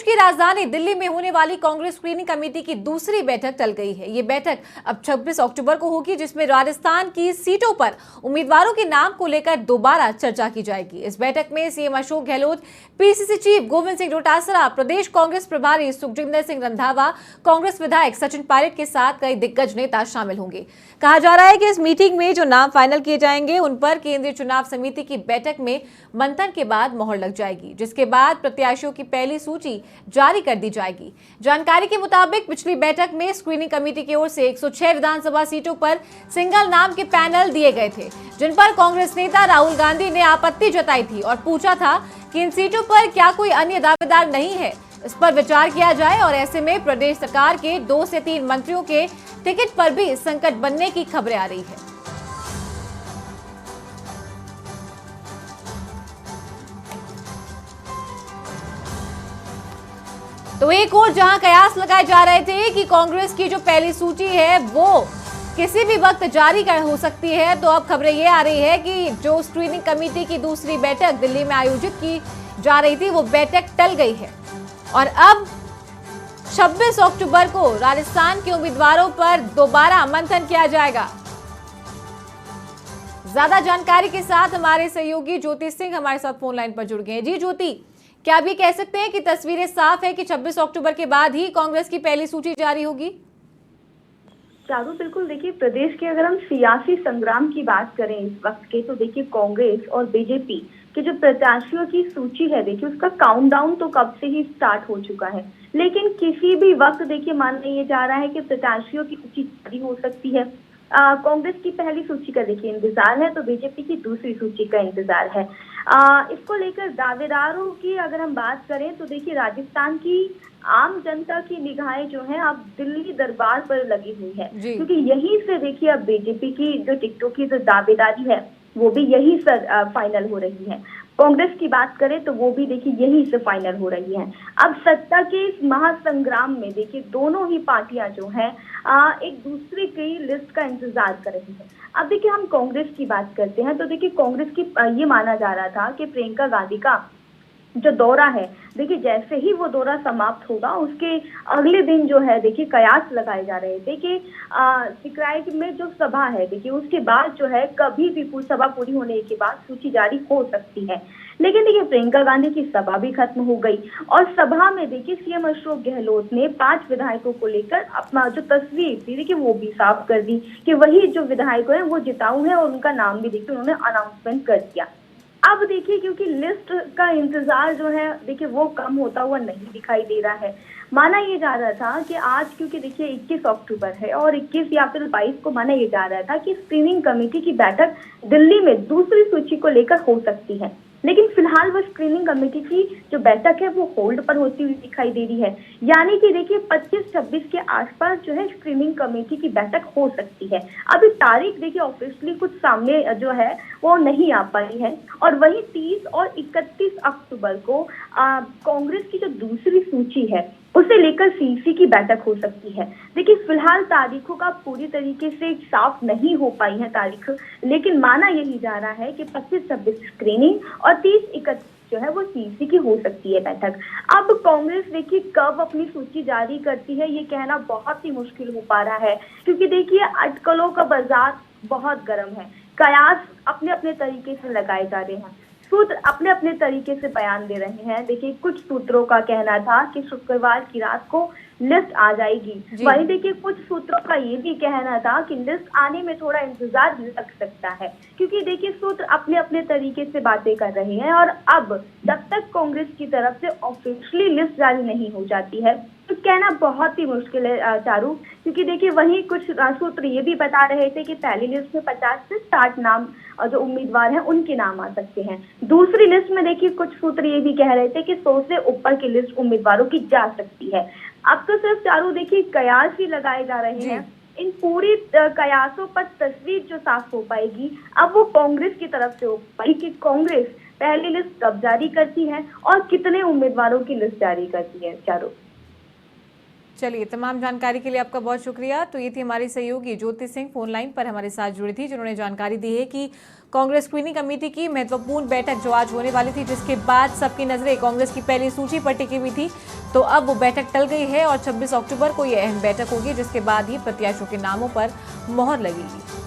की राजधानी दिल्ली में होने वाली कांग्रेस स्क्रीनिंग कमेटी की दूसरी बैठक टल गई है। ये बैठक अब 26 अक्टूबर को होगी, जिसमें राजस्थान की सीटों पर उम्मीदवारों के नाम को लेकर दोबारा चर्चा की जाएगी। इस बैठक में CM Ashok Gehlot, PCC chief Govind Singh Dotasra, प्रदेश कांग्रेस प्रभारी सुखजिंदर सिंह रंधावा, कांग्रेस विधायक सचिन पायलट के साथ कई दिग्गज नेता शामिल होंगे। कहा जा रहा है कि इस मीटिंग में जो नाम फाइनल किए जाएंगे उन पर केंद्रीय चुनाव समिति की बैठक में मंथन के बाद मोहर लग जाएगी, जिसके बाद प्रत्याशियों की पहली सूची जारी कर दी जाएगी। जानकारी के मुताबिक पिछली बैठक में स्क्रीनिंग कमेटी की ओर से 106 विधानसभा सीटों पर सिंगल नाम के पैनल दिए गए थे, जिन पर कांग्रेस नेता राहुल गांधी ने आपत्ति जताई थी और पूछा था कि इन सीटों पर क्या कोई अन्य दावेदार नहीं है। इस पर विचार किया जाए और ऐसे में प्रदेश सरकार के 2 से 3 मंत्रियों के टिकट पर भी संकट बनने की खबरें आ रही है। तो एक और जहां कयास लगाए जा रहे थे कि कांग्रेस की जो पहली सूची है वो किसी भी वक्त जारी हो सकती है, तो अब खबरें ये आ रही है कि जो स्क्रीनिंग कमेटी की दूसरी बैठक दिल्ली में आयोजित की जा रही थी वो बैठक टल गई है और अब 26 अक्टूबर को राजस्थान के उम्मीदवारों पर दोबारा मंथन किया जाएगा। ज्यादा जानकारी के साथ हमारे सहयोगी ज्योति सिंह हमारे साथ फोन लाइन पर जुड़ गए हैं। जी ज्योति, क्या आप ये कह सकते हैं कि तस्वीरें साफ है कि 26 अक्टूबर के बाद ही कांग्रेस की पहली सूची जारी होगी? चारू, बिल्कुल। देखिए, प्रदेश के अगर हम सियासी संग्राम की बात करें इस वक्त के, तो देखिए कांग्रेस और बीजेपी के जो प्रत्याशियों की सूची है, देखिए उसका काउंटडाउन तो कब से ही स्टार्ट हो चुका है, लेकिन किसी भी वक्त देखिए माना ये जा रहा है कि प्रत्याशियों की सूची जारी हो सकती है। कांग्रेस की पहली सूची का देखिए इंतजार है, तो बीजेपी की दूसरी सूची का इंतजार है। इसको लेकर दावेदारों की अगर हम बात करें तो देखिए राजस्थान की आम जनता की निगाहें जो है अब दिल्ली दरबार पर लगी हुई है, क्योंकि यहीं से देखिए अब बीजेपी की जो टिकटों की जो दावेदारी है वो भी यही से फाइनल हो रही है। कांग्रेस की बात करें तो वो भी देखिए यहीं से फाइनल हो रही है। अब सत्ता के इस महासंग्राम में देखिए दोनों ही पार्टियां जो है एक दूसरे की लिस्ट का इंतजार कर रही है। अब देखिए हम कांग्रेस की बात करते हैं तो देखिए कांग्रेस की ये माना जा रहा था कि प्रियंका गांधी का जो दौरा है, देखिए जैसे ही वो दौरा समाप्त होगा उसके अगले दिन जो है देखिए कयास लगाए जा रहे थे कि सिकराइट में जो सभा है देखिए उसके बाद जो है कभी भी सभा पूरी होने के बाद सूची जारी हो सकती है। लेकिन देखिए प्रियंका गांधी की सभा भी खत्म हो गई और सभा में देखिए सीएम अशोक गहलोत ने 5 विधायकों को लेकर अपना जो तस्वीर थी देखिए वो भी साफ कर दी कि वही जो विधायक है वो जिताऊ है और उनका नाम भी देखिए उन्होंने अनाउंसमेंट कर दिया। अब देखिए क्योंकि लिस्ट का इंतजार जो है देखिए वो कम होता हुआ नहीं दिखाई दे रहा है। माना ये जा रहा था कि आज क्योंकि देखिए 21 अक्टूबर है और 21 या फिर 22 को माना ये जा रहा था कि स्क्रीनिंग कमेटी की बैठक दिल्ली में दूसरी सूची को लेकर हो सकती है, लेकिन फिलहाल वो स्क्रीनिंग कमेटी की जो बैठक है वो होल्ड पर होती हुई दिखाई दे रही है। यानी कि देखिए 25-26 के आसपास जो है स्क्रीनिंग कमेटी की बैठक हो सकती है। अभी तारीख देखिए ऑफिशियली कुछ सामने जो है वो नहीं आ पाई है और वही 30 और 31 अक्टूबर को कांग्रेस की जो दूसरी सूची है उसे लेकर सीसी की बैठक हो सकती है। देखिए फिलहाल तारीखों का पूरी तरीके से साफ नहीं हो पाई है तारीख, लेकिन माना यही जा रहा है कि 25-26 स्क्रीनिंग और 30-31 जो है वो सीसी की हो सकती है बैठक। अब कांग्रेस देखिए कब अपनी सूची जारी करती है ये कहना बहुत ही मुश्किल हो पा रहा है, क्योंकि देखिए अटकलों का बाजार बहुत गर्म है। कयास अपने अपने तरीके से लगाए जा रहे हैं, सूत्र अपने अपने तरीके से बयान दे रहे हैं। देखिए कुछ सूत्रों का कहना था कि शुक्रवार की रात को लिस्ट आ जाएगी, वहीं देखिए कुछ सूत्रों का ये भी कहना था कि लिस्ट आने में थोड़ा इंतजार लग सकता है, क्योंकि देखिए सूत्र अपने अपने तरीके से बातें कर रहे हैं। और अब जब तक कांग्रेस की तरफ से ऑफिशियली लिस्ट जारी नहीं हो जाती है तो कहना बहुत ही मुश्किल है चारू, क्योंकि देखिए वहीं कुछ सूत्र ये भी बता रहे थे कि पहली लिस्ट में 50 से 60 नाम जो उम्मीदवार हैं उनके नाम आ सकते हैं। दूसरी लिस्ट में देखिए कुछ सूत्र ये भी कह रहे थे कि 100 से ऊपर की लिस्ट उम्मीदवारों की जा सकती है। अब तो सिर्फ चारू देखिए कयास ही लगाए जा रहे हैं। इन पूरी कयासों पर तस्वीर जो साफ हो पाएगी अब वो कांग्रेस की तरफ से हो पाएगी कि कांग्रेस पहली लिस्ट कब जारी करती है और कितने उम्मीदवारों की लिस्ट जारी करती है। चारू चलिए, तमाम जानकारी के लिए आपका बहुत शुक्रिया। तो ये थी हमारी सहयोगी ज्योति सिंह, फोन लाइन पर हमारे साथ जुड़ी थी, जिन्होंने जानकारी दी है कि कांग्रेस स्क्रीनिंग कमेटी की महत्वपूर्ण बैठक जो आज होने वाली थी, जिसके बाद सबकी नजरें कांग्रेस की पहली सूची पर टिकी हुई थी, तो अब वो बैठक टल गई है और 26 अक्टूबर को ये अहम बैठक होगी, जिसके बाद ही प्रत्याशियों के नामों पर मोहर लगेगी।